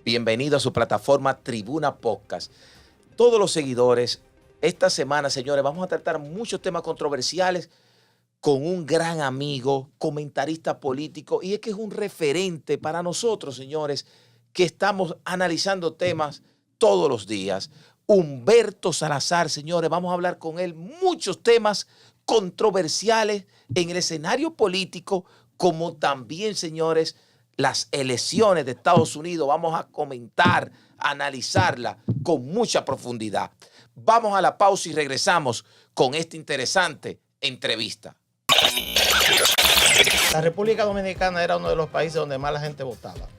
Bienvenido a su plataforma Tribuna Podcast. Todos los seguidores, esta semana, señores, vamos a tratar muchos temas controversiales con un gran amigo, comentarista político, y es que es un referente para nosotros, señores, que estamos analizando temas todos los días. Humberto Salazar, señores, vamos a hablar con él muchos temas controversiales en el escenario político, como también, señores, las elecciones de Estados Unidos. Vamos a comentar, a analizarla con mucha profundidad. Vamos a la pausa y regresamos con esta interesante entrevista. La República Dominicana era uno de los países donde más la gente votaba.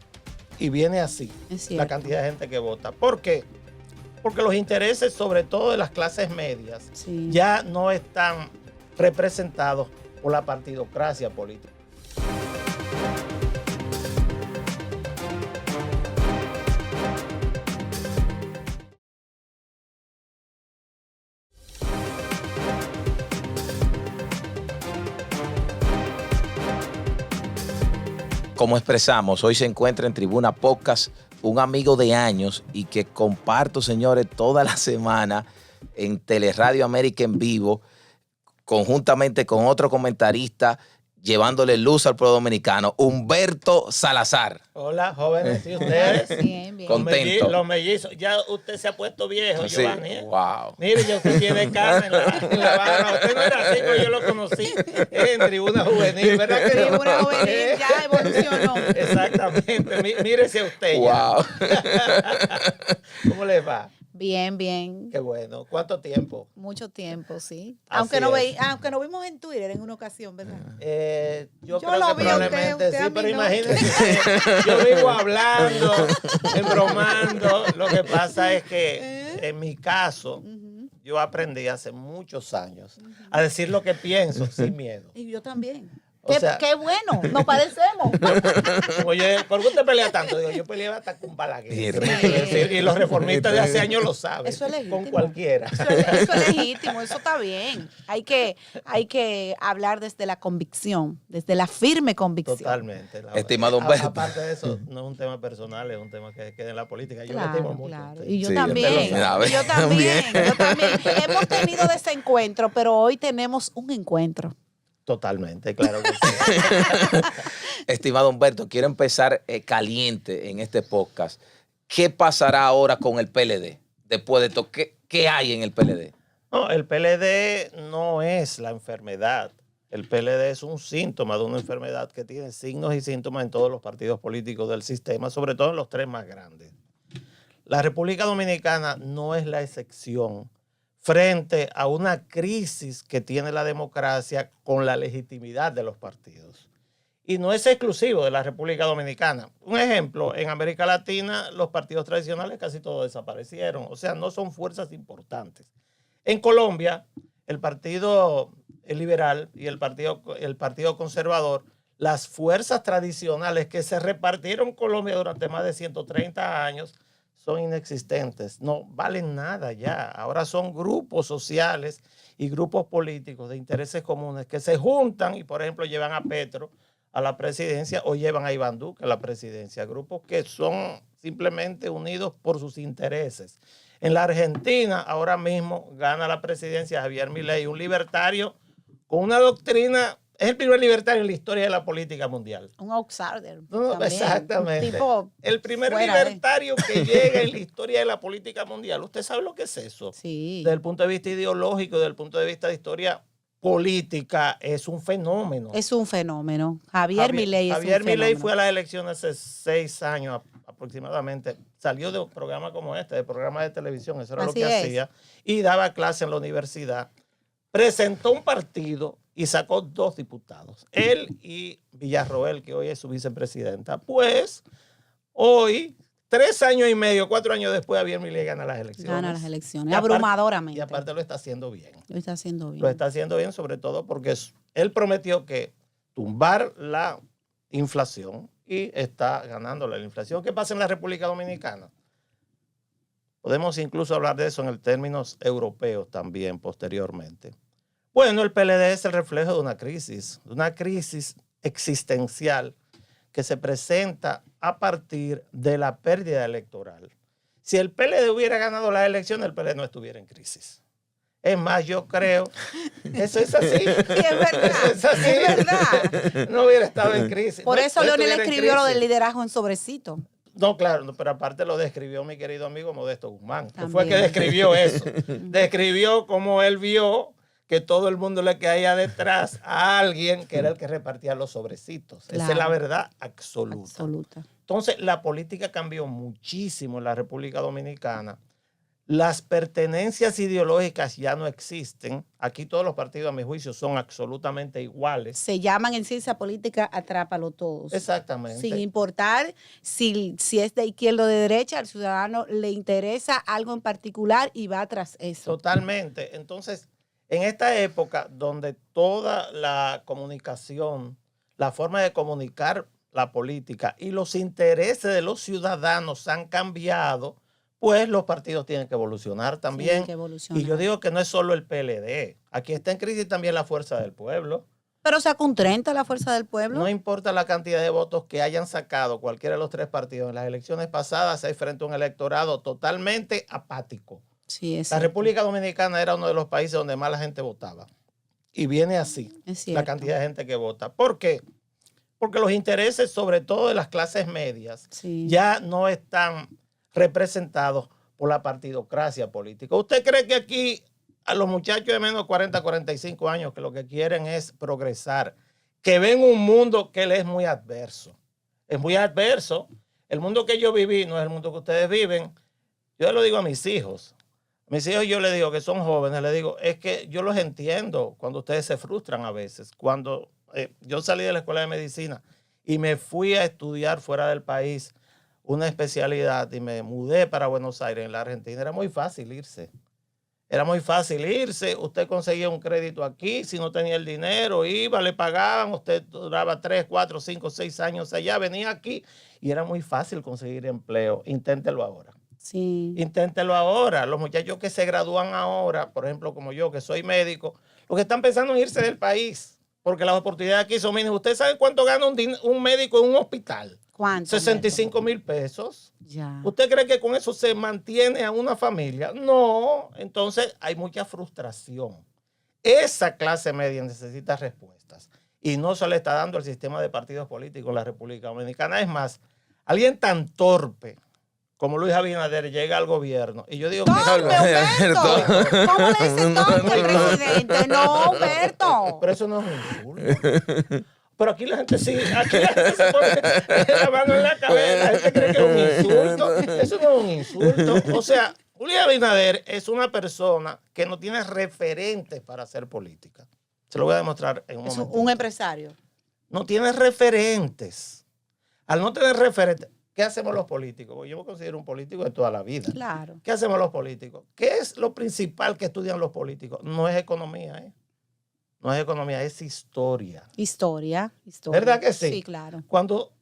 Y viene así, la cantidad de gente que vota. ¿Por qué? Porque los intereses, sobre todo de las clases medias, ya no están representados por la partidocracia política. Como expresamos, hoy se encuentra en Tribuna Podcast un amigo de años y que comparto, señores, toda la semana en Teleradio América en vivo, conjuntamente con otro comentarista, llevándole luz al pueblo dominicano, Humberto Salazar. Hola, jóvenes, ¿y ustedes? Bien, bien. Contento. Los mellizos. Ya usted se ha puesto viejo, Sí. Giovanni. Wow. Mire, ya usted tiene carne en la barra. Usted no era así, pero yo lo conocí en Tribuna Juvenil, ¿verdad que no? Tribuna Juvenil ya evolucionó. Exactamente. Mírese usted ya. Wow. ¿Cómo le va? Bien, bien. Qué bueno. ¿Cuánto tiempo? Mucho tiempo, sí. Así Aunque nos vimos en Twitter en una ocasión, ¿verdad? Yo Yo creo lo que vi a usted, probablemente usted sí, a mí pero no. imagínense, yo vivo hablando, embromando. Lo que pasa es que en mi caso, yo aprendí hace muchos años a decir lo que pienso sin miedo. Y yo también. O sea- Qué bueno, nos parecemos. Oye, ¿por qué usted pelea tanto? Digo, yo peleaba hasta con Balaguer. Sí. Y los reformistas de hace años lo saben. Eso es legítimo. Con cualquiera. Eso es legítimo, eso está bien. Hay que hablar desde la convicción, desde la firme convicción. Totalmente. Estimado Humberto. Aparte de eso, no es un tema personal, es un tema que queda en la política. Yo le Claro, estimo mucho. claro. a usted. Y yo Sí, también. usted lo sabe. Yo también. Hemos tenido desencuentro, pero hoy tenemos un encuentro. Totalmente, claro que sí. Estimado Humberto, quiero empezar caliente en este podcast. ¿Qué pasará ahora con el PLD? Después de esto, ¿qué hay en el PLD? No, el PLD no es la enfermedad. El PLD es un síntoma de una enfermedad que tiene signos y síntomas en todos los partidos políticos del sistema, sobre todo en los tres más grandes. La República Dominicana no es la excepción frente a una crisis que tiene la democracia con la legitimidad de los partidos. Y no es exclusivo de la República Dominicana. Un ejemplo, en América Latina los partidos tradicionales casi todos desaparecieron, o sea, no son fuerzas importantes. En Colombia, el Partido Liberal y el Partido Conservador, las fuerzas tradicionales que se repartieron Colombia durante más de 130 años, son inexistentes, no valen nada ya. Ahora son grupos sociales y grupos políticos de intereses comunes que se juntan y, por ejemplo, llevan a Petro a la presidencia o llevan a Iván Duque a la presidencia. Grupos que son simplemente unidos por sus intereses. En la Argentina, ahora mismo gana la presidencia Javier Milei, un libertario con una doctrina. Es el primer libertario en la historia de la política mundial. Un outsider. No, también. exactamente. Un tipo El primer fuera, libertario que llega en la historia de la política mundial. ¿Usted sabe lo que es eso? Sí. Desde el punto de vista ideológico, desde el punto de vista de historia política, es un fenómeno. Es un fenómeno. Javier Milei es un fenómeno. Javier Milei fue a las elecciones hace 6 años aproximadamente. Salió de un programa como este, de programa de televisión, eso era lo Así que es. hacía, y daba clase en la universidad. Presentó un partido y sacó 2 diputados, él y Villarroel, que hoy es su vicepresidenta. Pues hoy, 3 años y medio, 4 años después, Javier Milei gana las elecciones. Gana las elecciones, Y aparte- abrumadoramente. Y aparte lo está haciendo bien. Lo está haciendo bien. Lo está haciendo bien, sobre todo porque él prometió que tumbar la inflación y está ganando la inflación. ¿Qué pasa en la República Dominicana? Podemos incluso hablar de eso en términos europeos también posteriormente. Bueno, el PLD es el reflejo de una crisis existencial que se presenta a partir de la pérdida electoral. Si el PLD hubiera ganado las elecciones, el PLD no estuviera en crisis. Es más, yo creo, eso es así. Sí, es verdad, Eso es así. es verdad. No hubiera estado en crisis. Por eso Leonel estuviera en escribió lo crisis. del liderazgo en sobrecito. No, claro, no, pero aparte lo describió mi querido amigo Modesto Guzmán, que También. fue el que describió eso. Describió cómo él vio que todo el mundo le caía detrás a alguien que era el que repartía los sobrecitos. Esa es la Claro. verdad absoluta. Absoluta. Entonces, la política cambió muchísimo en la República Dominicana. Las pertenencias ideológicas ya no existen. Aquí todos los partidos, a mi juicio, son absolutamente iguales. Se llaman en ciencia política atrápalo todos. Exactamente. Sin importar si es de izquierda o de derecha, al ciudadano le interesa algo en particular y va tras eso. Totalmente. Entonces, en esta época donde toda la comunicación, la forma de comunicar la política y los intereses de los ciudadanos han cambiado, pues los partidos tienen que evolucionar también. Tienen que evolucionar. Y yo digo que no es solo el PLD. Aquí está en crisis también la fuerza del pueblo. Pero sacó un 30 la fuerza del pueblo. No importa la cantidad de votos que hayan sacado cualquiera de los tres partidos en las elecciones pasadas, hay frente a un electorado totalmente apático. Sí, es La cierto. República Dominicana era uno de los países donde más la gente votaba. Y viene así, Es cierto. la cantidad de gente que vota. ¿Por qué? Porque los intereses, sobre todo de las clases medias, Sí. ya no están representados por la partidocracia política. ¿Usted cree que aquí a los muchachos de menos de 40, 45 años que lo que quieren es progresar, que ven un mundo que les es muy adverso? Es muy adverso. El mundo que yo viví no es el mundo que ustedes viven. Yo lo digo a mis hijos. A mis hijos yo les digo que son jóvenes, les digo, es que yo los entiendo cuando ustedes se frustran a veces. Cuando yo salí de la escuela de medicina y me fui a estudiar fuera del país una especialidad y me mudé para Buenos Aires, en la Argentina, era muy fácil irse. Era muy fácil irse, usted conseguía un crédito aquí, si no tenía el dinero, iba, le pagaban, usted duraba 3, 4, 5, 6 años allá, venía aquí y era muy fácil conseguir empleo. Inténtelo ahora. Sí. Inténtelo ahora. Los muchachos que se gradúan ahora, por ejemplo, como yo, que soy médico, los que están pensando en irse del país, porque las oportunidades aquí son mínimas. ¿Usted sabe cuánto gana un médico en un hospital? ¿Cuánto? 65,000 pesos. Ya. ¿Usted cree que con eso se mantiene a una familia? No. Entonces hay mucha frustración. Esa clase media necesita respuestas y no se le está dando el sistema de partidos políticos en la República Dominicana. Es más, alguien tan torpe como Luis Abinader llega al gobierno y yo digo que ¡Torpe, Humberto! ¿Cómo le dice torpe al presidente? No, Humberto. pero eso no es un insulto. Pero aquí la gente sí, aquí la gente se pone la mano en la cabeza, la gente cree que es un insulto. Eso no es un insulto. O sea, Luis Abinader es una persona que no tiene referentes para hacer política. Se lo voy a demostrar en un Es momento. un empresario. No tiene referentes. Al no tener referentes, ¿qué hacemos los políticos? Yo me considero un político de toda la vida. Claro. ¿Qué hacemos los políticos? ¿Qué es lo principal que estudian los políticos? No es economía, ¿eh? No es economía, es historia. Historia. ¿Verdad que sí? Sí, claro. Cuando,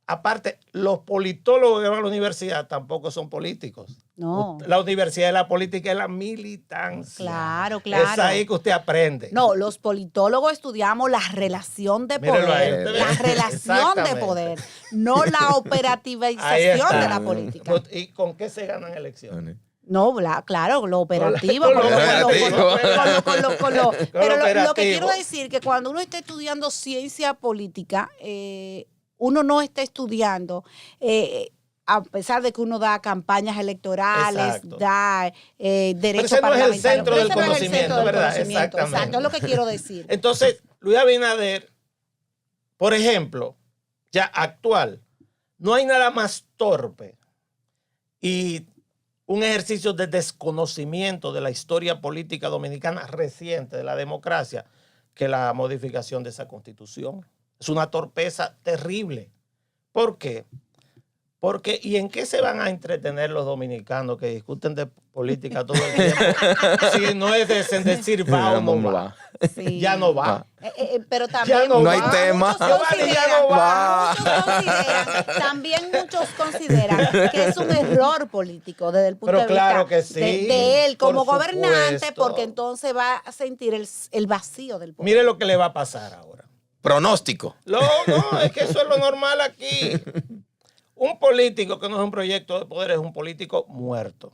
aparte, los politólogos que van a la universidad tampoco son políticos. No. La universidad de la política es la militancia. Claro, claro. Es ahí que usted aprende. No, los politólogos estudiamos la relación de Mírelo ahí, poder. usted ve. La relación de Exactamente. poder, no la Ahí operativización está. de la política. ¿Y con qué se ganan elecciones? No, claro, lo operativo. Con lo Pero operativo. lo que quiero decir que cuando uno está estudiando ciencia política, uno no está estudiando, a pesar de que uno da campañas electorales, Exacto. da derecho ese no es el parlamentario. centro Pero del ese no es el conocimiento, centro del ¿verdad? conocimiento. Exactamente. Exacto, es lo que quiero decir. Entonces, Luis Abinader, por ejemplo, ya actual, no hay nada más torpe y un ejercicio de desconocimiento de la historia política dominicana reciente, de la democracia, que la modificación de esa constitución. Es una torpeza terrible. ¿Por qué? Porque, ¿y en qué se van a entretener los dominicanos que discuten de política todo el tiempo? Si no es decir va o no va. Sí. Ya no va. Pero también Ya no No hay tema. Giovanni, ya no va. Muchos consideran que es un error político desde el punto Pero de claro vista que sí, de él como por gobernante, supuesto. porque entonces va a sentir el vacío del poder. Mire lo que le va a pasar ahora. Pronóstico. No, es que eso es lo normal aquí. Un político que no es un proyecto de poder es un político muerto.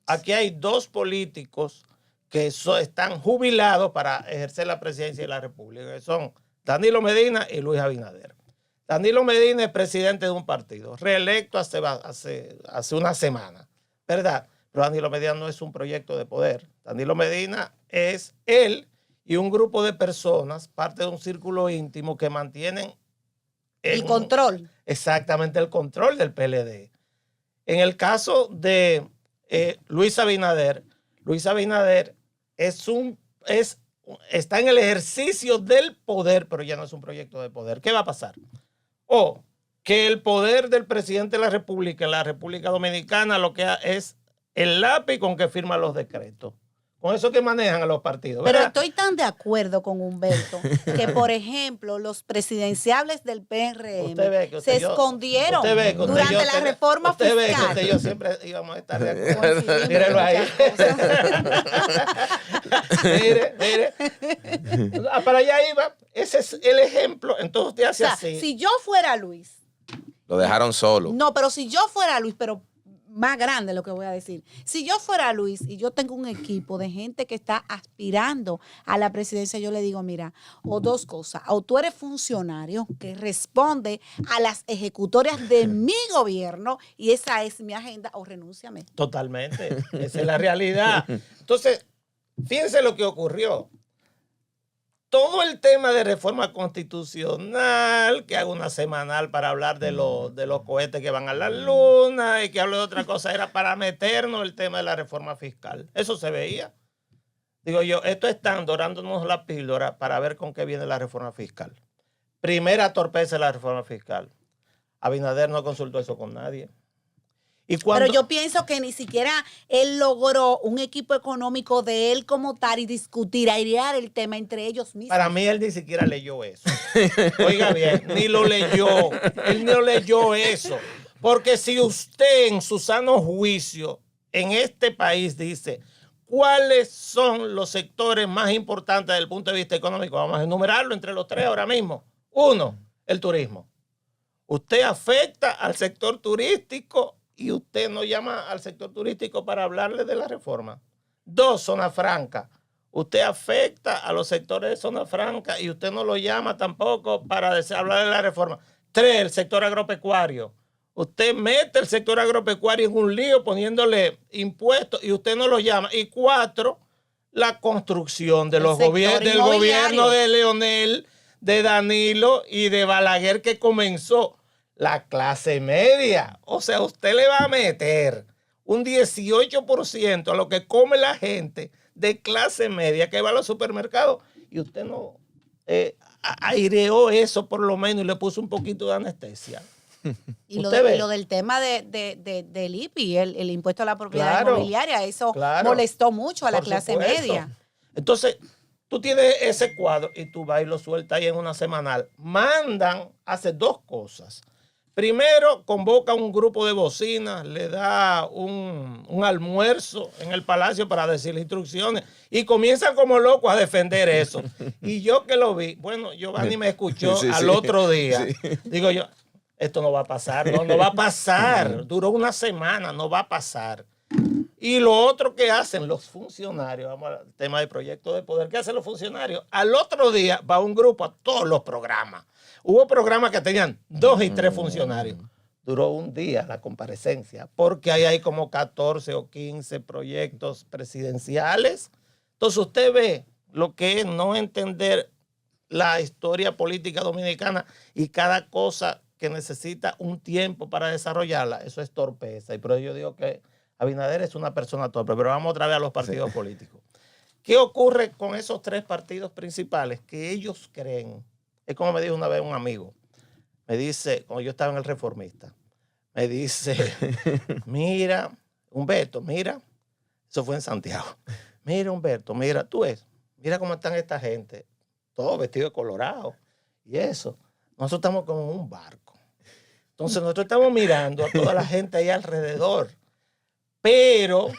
Aquí hay dos políticos que están jubilados para ejercer la presidencia de la República, que son Danilo Medina y Luis Abinader. Danilo Medina es presidente de un partido, reelecto hace una semana, ¿verdad? Pero Danilo Medina no es un proyecto de poder. Danilo Medina es él y un grupo de personas, parte de un círculo íntimo que mantienen el control. Exactamente, el control del PLD. En el caso de Luis Abinader está en el ejercicio del poder, pero ya no es un proyecto de poder. ¿Qué va a pasar? O que el poder del presidente de la República en la República Dominicana lo que es el lápiz con que firma los decretos. Con eso que manejan a los partidos. Pero ¿verdad? estoy tan de acuerdo con Humberto que, por ejemplo, los presidenciables del PRM se escondieron durante la reforma fiscal. Usted ve que usted y yo siempre íbamos a estar de acuerdo. Mírelo ahí. Mire. Para allá iba. Ese es el ejemplo. Entonces usted hace así. Si yo fuera Luis. Lo dejaron solo. No, pero si yo fuera Luis, pero más grande lo que voy a decir. Si yo fuera Luis y yo tengo un equipo de gente que está aspirando a la presidencia, yo le digo, mira, o dos cosas, o tú eres funcionario que responde a las ejecutorias de mi gobierno y esa es mi agenda, o renúnciame. Totalmente, esa es la realidad. Entonces, fíjense lo que ocurrió. Todo el tema de reforma constitucional, que hago una semanal para hablar de los cohetes que van a la luna y que hablo de otra cosa, era para meternos el tema de la reforma fiscal. Eso se veía. Digo yo, esto están dorándonos la píldora para ver con qué viene la reforma fiscal. Primera torpeza de la reforma fiscal. Abinader no consultó eso con nadie. Pero yo pienso que ni siquiera él logró un equipo económico de él como tal y discutir, airear el tema entre ellos mismos. Para mí él ni siquiera leyó eso. Oiga bien, ni lo leyó. Él no leyó eso. Porque si usted en su sano juicio en este país dice cuáles son los sectores más importantes desde el punto de vista económico, vamos a enumerarlo entre los tres ahora mismo. 1, el turismo. Usted afecta al sector turístico y usted no llama al sector turístico para hablarle de la reforma. 2, zona franca. Usted afecta a los sectores de zona franca y usted no lo llama tampoco para hablar de la reforma. 3, el sector agropecuario. Usted mete el sector agropecuario en un lío poniéndole impuestos y usted no lo llama. Y 4, la construcción de los del gobierno de Leonel, de Danilo y de Balaguer que comenzó. La clase media. O sea, usted le va a meter un 18% a lo que come la gente de clase media que va a los supermercados y usted no aireó eso por lo menos y le puso un poquito de anestesia. Y lo del tema del IPI, el impuesto a la propiedad inmobiliaria, eso molestó mucho a la clase media. Entonces, tú tienes ese cuadro y tú vas y lo sueltas ahí en una semanal. Hace 2 cosas. Primero, convoca un grupo de bocinas, le da un almuerzo en el palacio para decirle instrucciones y comienzan como locos a defender eso. Y yo que lo vi, bueno, Giovanni me escuchó al otro día. Sí. Digo yo, esto no va a pasar, no va a pasar. Duró una semana, no va a pasar. Y lo otro que hacen los funcionarios, vamos al tema del proyecto de poder, ¿qué hacen los funcionarios? Al otro día va un grupo a todos los programas. Hubo programas que tenían 2 y 3 funcionarios. Duró un día la comparecencia, porque ahí hay como 14 o 15 proyectos presidenciales. Entonces usted ve lo que es no entender la historia política dominicana y cada cosa que necesita un tiempo para desarrollarla. Eso es torpeza. Y por eso yo digo que Abinader es una persona torpe. Pero vamos otra vez a los partidos políticos. ¿Qué ocurre con esos 3 partidos principales? Que ellos creen. Es como me dijo una vez un amigo. Me dice, cuando yo estaba en el Reformista, me dice, mira, Humberto, mira. Eso fue en Santiago. Mira, Humberto, mira, tú ves. Mira cómo están esta gente. Todos vestidos de colorado. Y eso. Nosotros estamos como en un barco. Entonces nosotros estamos mirando a toda la gente ahí alrededor. Pero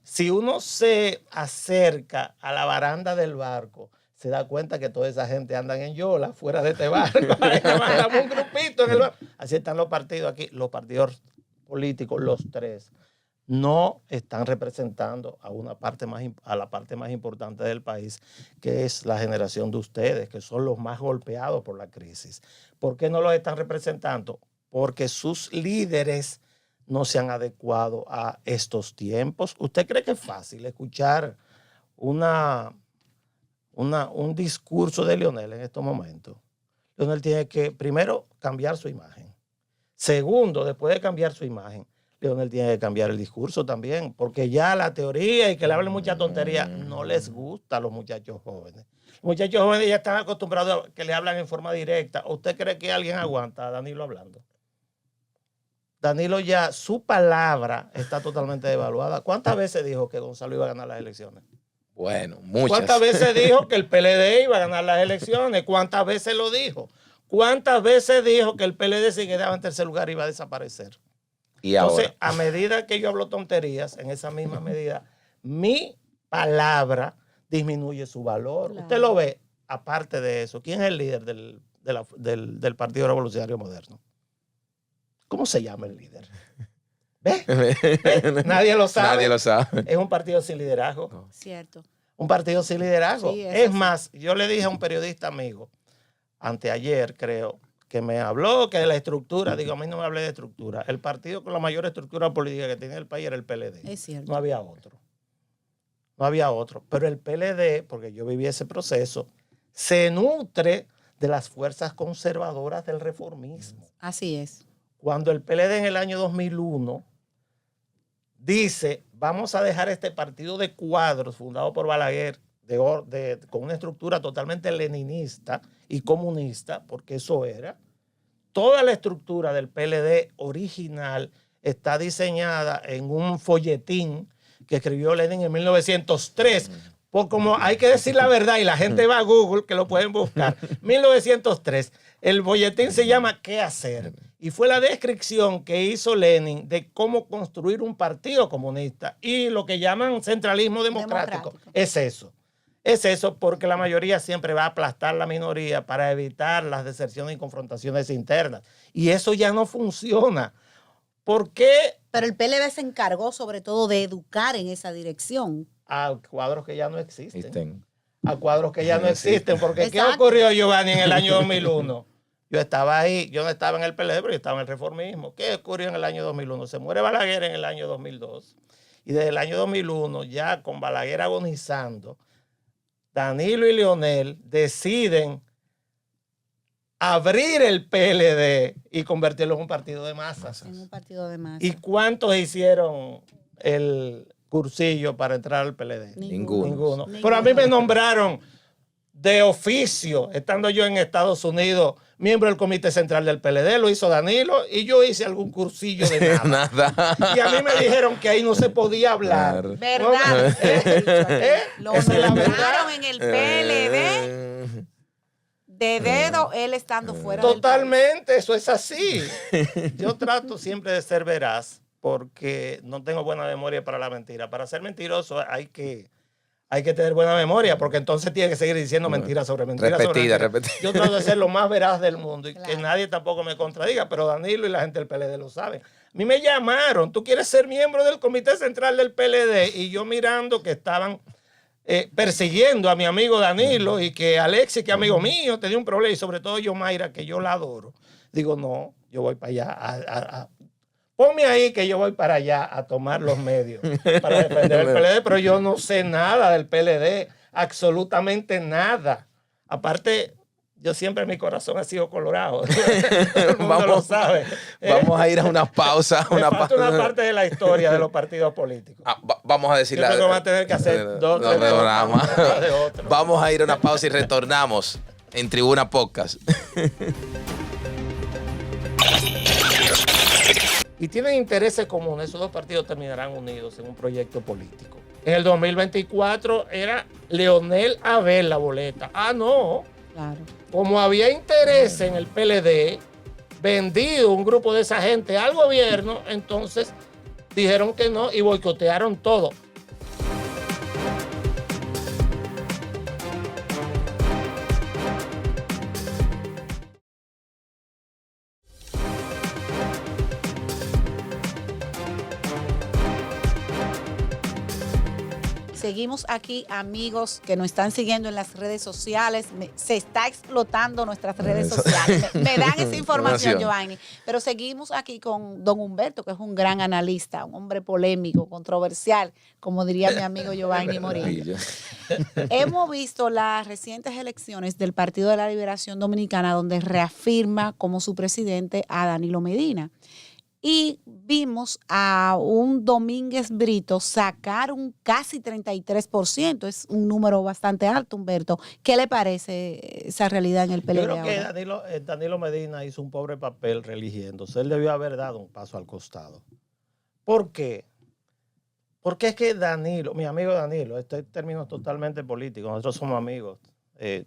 si uno se acerca a la baranda del barco, se da cuenta que toda esa gente andan en Yola, fuera de este barco. Un grupito en el barco. Así están los partidos aquí. Los partidos políticos, los tres, no están representando a la parte más importante del país, que es la generación de ustedes, que son los más golpeados por la crisis. ¿Por qué no los están representando? Porque sus líderes no se han adecuado a estos tiempos. ¿Usted cree que es fácil escuchar un discurso de Leonel en estos momentos? Leonel tiene que, primero, cambiar su imagen. Segundo, después de cambiar su imagen, Leonel tiene que cambiar el discurso también, porque ya la teoría y que le hablen mucha tontería no les gusta a los muchachos jóvenes. Los muchachos jóvenes ya están acostumbrados a que le hablan en forma directa. ¿Usted cree que alguien aguanta a Danilo hablando? Danilo ya, su palabra está totalmente devaluada. ¿Cuántas veces dijo que Gonzalo iba a ganar las elecciones? Bueno, muchas. ¿Cuántas veces dijo que el PLD iba a ganar las elecciones? ¿Cuántas veces lo dijo? ¿Cuántas veces dijo que el PLD, si quedaba en tercer lugar, iba a desaparecer? Y entonces, ahora, a medida que yo hablo tonterías, en esa misma medida, mi palabra disminuye su valor. Claro. Usted lo ve, aparte de eso, ¿quién es el líder del Partido Revolucionario Moderno? ¿Cómo se llama el líder? ¿Ve? Nadie lo sabe. Nadie lo sabe. Es un partido sin liderazgo. No. Cierto. Un partido sin liderazgo. Sí, es así. más, yo le dije a un periodista amigo, anteayer creo, que me habló que de la estructura, digo, a mí no me hablé de estructura. El partido con la mayor estructura política que tiene el país era el PLD. Es cierto. No había otro. No había otro. Pero el PLD, porque yo viví ese proceso, se nutre de las fuerzas conservadoras del reformismo. Así es. Cuando el PLD en el año 2001 dice, vamos a dejar este partido de cuadros fundado por Balaguer, con una estructura totalmente leninista y comunista, porque eso era, toda la estructura del PLD original está diseñada en un folletín que escribió Lenin en 1903. Pues como hay que decir la verdad y la gente va a Google, que lo pueden buscar, 1903, el folletín se llama ¿Qué hacer? Y fue la descripción que hizo Lenin de cómo construir un partido comunista y lo que llaman centralismo democrático. Es eso. Es eso, porque la mayoría siempre va a aplastar la minoría para evitar las deserciones y confrontaciones internas. Y eso ya no funciona. ¿Por qué? Pero el PLD se encargó sobre todo de educar en esa dirección. A cuadros que ya no existen. Existen. A cuadros que ya no existen. Porque Exacto. ¿qué ocurrió, Giovanni, en el año 2001? Yo estaba ahí, yo no estaba en el PLD, pero yo estaba en el reformismo. ¿Qué ocurrió en el año 2001? Se muere Balaguer en el año 2002. Y desde el año 2001, ya con Balaguer agonizando, Danilo y Leonel deciden abrir el PLD y convertirlo en un partido de masas. En un partido de masas. ¿Y cuántos hicieron el cursillo para entrar al PLD? Ninguno. Pero a mí me nombraron de oficio, estando yo en Estados Unidos, miembro del Comité Central del PLD, lo hizo Danilo, y yo hice algún cursillo de nada. Nada. Y a mí me dijeron que ahí no se podía hablar. Claro. ¿Verdad? Lo Esa es la verdad. nombraron en el PLD de dedo, él estando fuera del país. Totalmente, eso es así. Yo trato siempre de ser veraz porque no tengo buena memoria para la mentira. Para ser mentiroso hay que tener buena memoria, porque entonces tiene que seguir diciendo mentiras sobre mentiras. Repetida. Yo trato de ser lo más veraz del mundo y Claro. que nadie tampoco me contradiga, pero Danilo y la gente del PLD lo saben. A mí me llamaron, ¿tú quieres ser miembro del Comité Central del PLD? Y yo mirando que estaban persiguiendo a mi amigo Danilo y que Alexis, que es amigo mío, tenía un problema, y sobre todo yo, Mayra, que yo la adoro. Digo, no, yo voy para allá ponme ahí que yo voy para allá a tomar los medios para defender el PLD, pero yo no sé nada del PLD, absolutamente nada. Aparte, yo siempre mi corazón ha sido colorado. Todo el mundo lo sabe. Vamos a ir a una pausa. Me falta una parte de la historia de los partidos políticos. Vamos a decir Yo creo que vamos a tener que hacer dos programas. de otro. Vamos a ir a una pausa y retornamos en Tribuna Podcast. Y tienen intereses comunes, esos dos partidos terminarán unidos en un proyecto político. En el 2024 era Leonel Abel la boleta. Ah, no. Claro. Como había interés en el PLD, vendido un grupo de esa gente al gobierno, entonces dijeron que no y boicotearon todo. seguimos aquí, amigos que nos están siguiendo en las redes sociales. Se está explotando nuestras redes sociales. Me dan esa información, Giovanni. Pero seguimos aquí con don Humberto, que es un gran analista, un hombre polémico, controversial, como diría mi amigo Giovanni Morillo. Hemos visto las recientes elecciones del Partido de la Liberación Dominicana, donde reafirma como su presidente a Danilo Medina. Y vimos a un Domínguez Brito sacar un casi 33%. Es un número bastante alto, Humberto. ¿Qué le parece esa realidad en el PLD? Yo creo que Danilo Medina hizo un pobre papel religiéndose. Él debió haber dado un paso al costado. ¿Por qué? Porque es que Danilo, mi amigo Danilo, esto es términos totalmente políticos, nosotros somos amigos.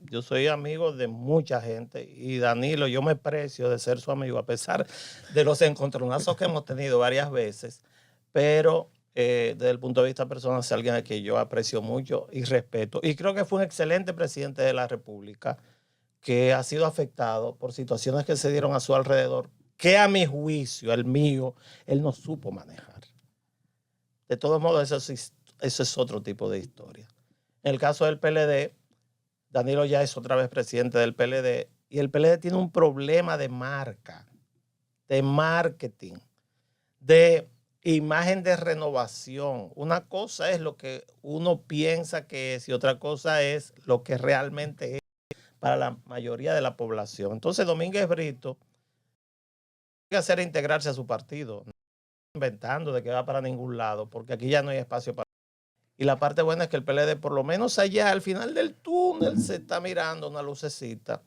Yo soy amigo de mucha gente y Danilo, yo me precio de ser su amigo a pesar de los encontronazos que hemos tenido varias veces, pero desde el punto de vista personal es alguien a quien yo aprecio mucho y respeto. Y creo que fue un excelente presidente de la República que ha sido afectado por situaciones que se dieron a su alrededor, que a mi juicio, el mío, él no supo manejar. De todos modos, eso es otro tipo de historia. En el caso del PLD, Danilo ya es otra vez presidente del PLD y el PLD tiene un problema de marca, de marketing, de imagen de renovación. Una cosa es lo que uno piensa que es y otra cosa es lo que realmente es para la mayoría de la población. Entonces, Domínguez Brito tiene que hacer integrarse a su partido, no inventando de que va para ningún lado, porque aquí ya no hay espacio para... Y la parte buena es que el PLD, por lo menos allá, al final del túnel, se está mirando una lucecita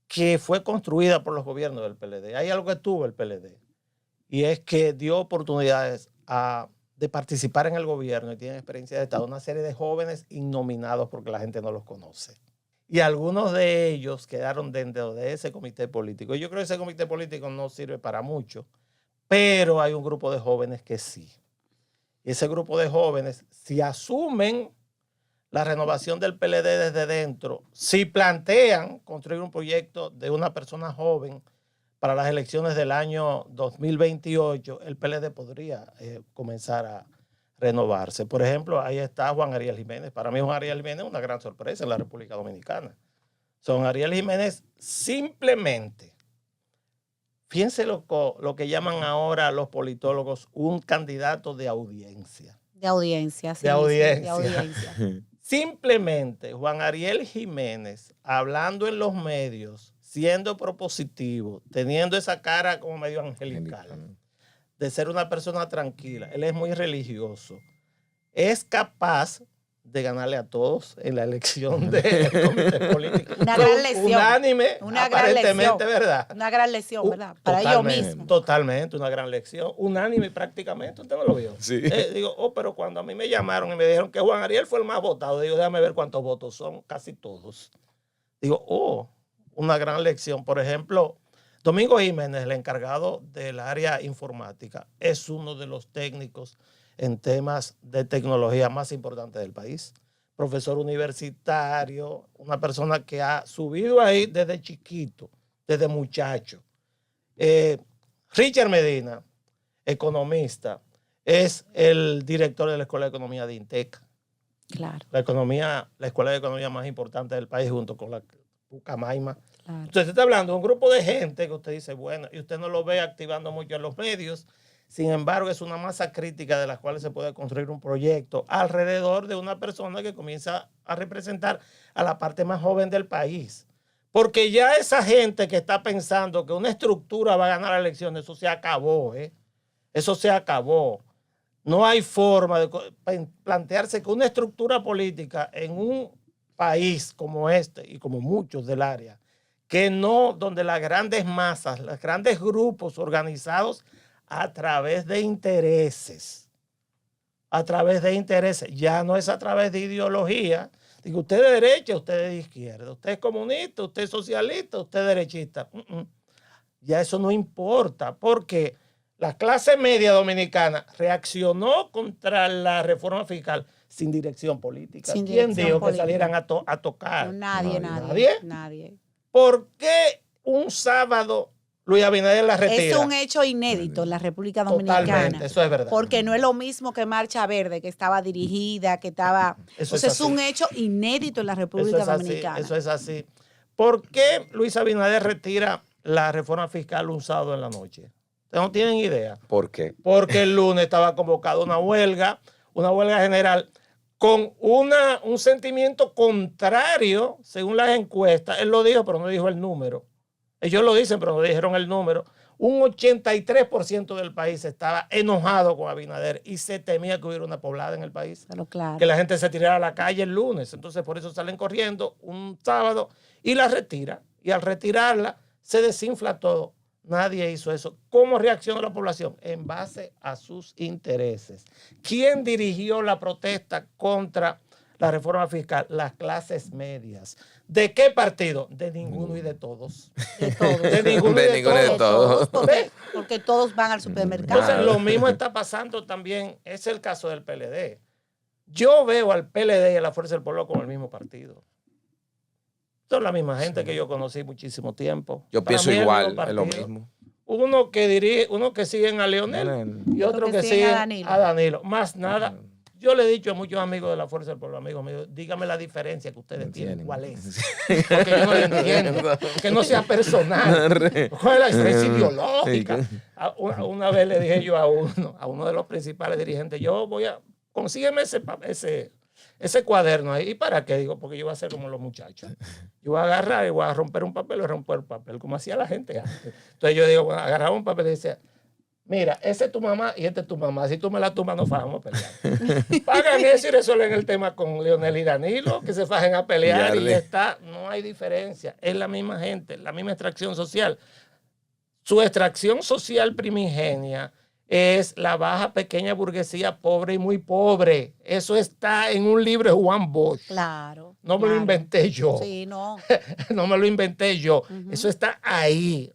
que fue construida por los gobiernos del PLD. Hay algo que tuvo el PLD, y es que dio oportunidades de participar en el gobierno y tienen experiencia de Estado, una serie de jóvenes innominados porque la gente no los conoce. Y algunos de ellos quedaron dentro de ese comité político. Y yo creo que ese comité político no sirve para mucho, pero hay un grupo de jóvenes que sí. Y ese grupo de jóvenes, si asumen la renovación del PLD desde dentro, si plantean construir un proyecto de una persona joven para las elecciones del año 2028, el PLD podría comenzar a renovarse. Por ejemplo, ahí está Juan Ariel Jiménez. Para mí Juan Ariel Jiménez es una gran sorpresa en la República Dominicana. Juan Ariel Jiménez simplemente... Fíjense lo que llaman ahora los politólogos un candidato de audiencia. De audiencia, sí. De audiencia. Sí, de audiencia. Simplemente Juan Ariel Jiménez, hablando en los medios, siendo propositivo, teniendo esa cara como medio angelical, de ser una persona tranquila, él es muy religioso, es capaz de ganarle a todos en la elección del comité político. Una gran lección. Unánime, una aparentemente, gran lección, ¿verdad? Una gran lección, ¿verdad? Para ellos mismos. Totalmente, una gran lección. Unánime prácticamente, usted no lo vio. Sí. Digo, pero cuando a mí me llamaron y me dijeron que Juan Ariel fue el más votado, digo, déjame ver cuántos votos son, casi todos. Digo, una gran lección. Por ejemplo, Domingo Jiménez, el encargado del área informática, es uno de los técnicos en temas de tecnología más importantes del país. Profesor universitario, una persona que ha subido ahí desde chiquito, desde muchacho. Richard Medina, economista, es el director de la Escuela de Economía de INTEC. Claro. La escuela de economía más importante del país junto con la Pucamaima. Claro. Entonces, usted está hablando de un grupo de gente que usted dice, bueno, y usted no lo ve activando mucho en los medios. Sin embargo, es una masa crítica de la cual se puede construir un proyecto alrededor de una persona que comienza a representar a la parte más joven del país. Porque ya esa gente que está pensando que una estructura va a ganar la elección, eso se acabó, Eso se acabó. No hay forma de plantearse que una estructura política en un país como este y como muchos del área, donde las grandes masas, los grandes grupos organizados a través de intereses, ya no es a través de ideología. Digo, usted es de derecha, usted es de izquierda, usted es comunista, usted es socialista, usted es derechista. Ya eso no importa, porque la clase media dominicana reaccionó contra la reforma fiscal sin dirección política. ¿Quién dijo que salieran a tocar? No, nadie. ¿Por qué un sábado Luis Abinader la retira. Es un hecho inédito en la República Dominicana. Totalmente, eso es verdad. Porque no es lo mismo que Marcha Verde, que estaba dirigida, que estaba... Eso es un hecho inédito en la República Dominicana. Eso es así. ¿Por qué Luis Abinader retira la reforma fiscal un sábado en la noche? Ustedes no tienen idea. ¿Por qué? Porque el lunes estaba convocada una huelga general con un sentimiento contrario, según las encuestas. Él lo dijo, pero no dijo el número. Ellos lo dicen, pero no dijeron el número. Un 83% del país estaba enojado con Abinader y se temía que hubiera una poblada en el país. Pero claro. Que la gente se tirara a la calle el lunes. Entonces, por eso salen corriendo un sábado y la retira. Y al retirarla, se desinfla todo. Nadie hizo eso. ¿Cómo reaccionó la población? En base a sus intereses. ¿Quién dirigió la protesta contra la reforma fiscal? Las clases medias. ¿De qué partido? De ninguno y de todos. De todos. De ninguno y de todos. Porque todos van al supermercado. Entonces, lo mismo está pasando también. Es el caso del PLD. Yo veo al PLD y a la Fuerza del Pueblo como el mismo partido. Son la misma gente que yo conocí muchísimo tiempo. Yo pienso igual, es lo mismo. Uno que siguen a Leonel y otro que siguen a Danilo. Más nada. Yo le he dicho a muchos amigos de la Fuerza del Pueblo, amigos míos, dígame la diferencia que ustedes tienen. ¿Cuál es? Porque yo no lo entiendo. Que no sea personal. ¿Cuál es la diferencia ideológica? Una vez le dije yo a uno de los principales dirigentes, consígueme ese cuaderno ahí. ¿Y para qué? Digo, porque yo voy a hacer como los muchachos. Yo voy a agarrar y voy a romper un papel y romper el papel, como hacía la gente antes. Entonces yo digo, agarraba un papel y decía, mira, ese es tu mamá y este es tu mamá. Si tú me la tumbas, nos fajamos a pelear. Pagan eso y resuelven el tema con Leonel y Danilo, que se fajen a pelear y ya está. No hay diferencia. Es la misma gente, la misma extracción social. Su extracción social primigenia es la baja pequeña burguesía pobre y muy pobre. Eso está en un libro de Juan Bosch. Claro. No me lo inventé yo. Sí, no. No me lo inventé yo. Eso está ahí.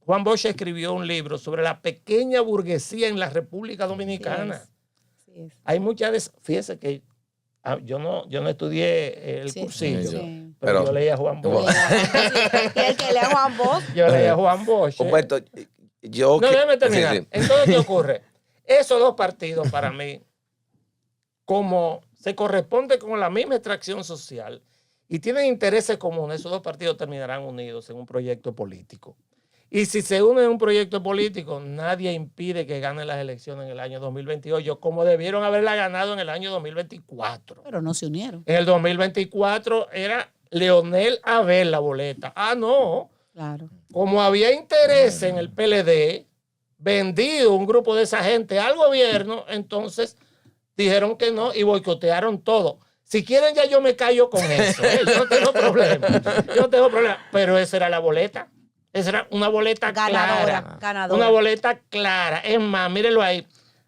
Juan Bosch escribió un libro sobre la pequeña burguesía en la República Dominicana. Sí es. Hay muchas, fíjese que yo no estudié el cursillo, pero yo leía a Juan Bosch. Y el que lea Juan Bosch. Yo leía a Juan Bosch. Humberto, déjame terminar. Sí. Entonces, ¿qué ocurre? Esos dos partidos para mí, como se corresponde con la misma extracción social y tienen intereses comunes, esos dos partidos terminarán unidos en un proyecto político. Y si se unen en un proyecto político, nadie impide que ganen las elecciones en el año 2028, como debieron haberla ganado en el año 2024. Pero no se unieron. En el 2024 era Leonel Abel la boleta. No. Claro. Como había interés en el PLD, vendido un grupo de esa gente al gobierno, entonces dijeron que no y boicotearon todo. Si quieren ya yo me callo con eso. Yo no tengo problema. Pero esa era la boleta. Esa era una boleta ganadora. Una boleta clara. Es más, mírenlo ahí.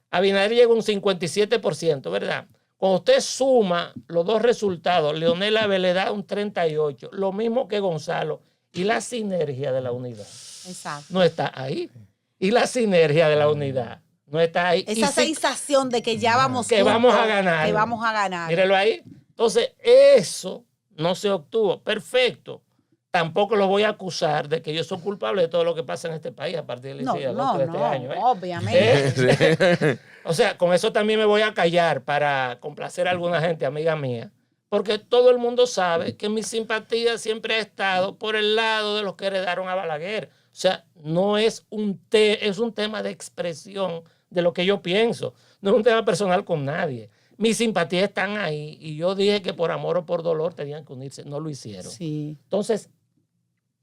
Abinader llegó a un 57%, ¿verdad? Cuando usted suma los dos resultados, Leonel Abel le da un 38%, lo mismo que Gonzalo. Y la sinergia de la unidad. Exacto. No está ahí. Y la sinergia de la unidad no está ahí. Esa sensación de que ya vamos que juntos, vamos a ganar. Que vamos a ganar. Mírenlo ahí. Entonces, eso no se obtuvo. Perfecto. Tampoco los voy a acusar de que ellos son culpables de todo lo que pasa en este país a partir del 16 de agosto de este año. Obviamente. O sea, con eso también me voy a callar para complacer a alguna gente, amiga mía. Porque todo el mundo sabe que mi simpatía siempre ha estado por el lado de los que heredaron a Balaguer. O sea, no es es un tema de expresión de lo que yo pienso. No es un tema personal con nadie. Mis simpatías están ahí y yo dije que por amor o por dolor tenían que unirse. No lo hicieron. Sí. Entonces,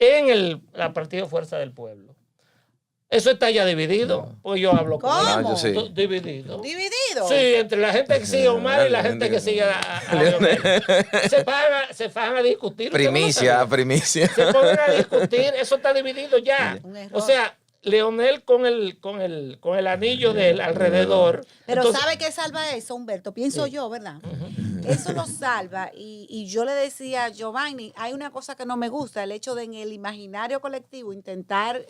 en la Partido Fuerza del Pueblo, eso está ya dividido. Pues yo hablo con ¿Cómo? Sí. Dividido. ¿Dividido? Sí, entre la gente que sigue a Omar y la gente que sigue a Leonel. Se van a discutir. Primicia. Se ponen a discutir. Eso está dividido ya. Un O sea, Leonel con el anillo del alrededor. Pero Entonces, ¿sabe qué salva eso, Humberto? Pienso yo, ¿verdad? Eso lo salva. Y yo le decía a Giovanni, hay una cosa que no me gusta, el hecho de en el imaginario colectivo intentar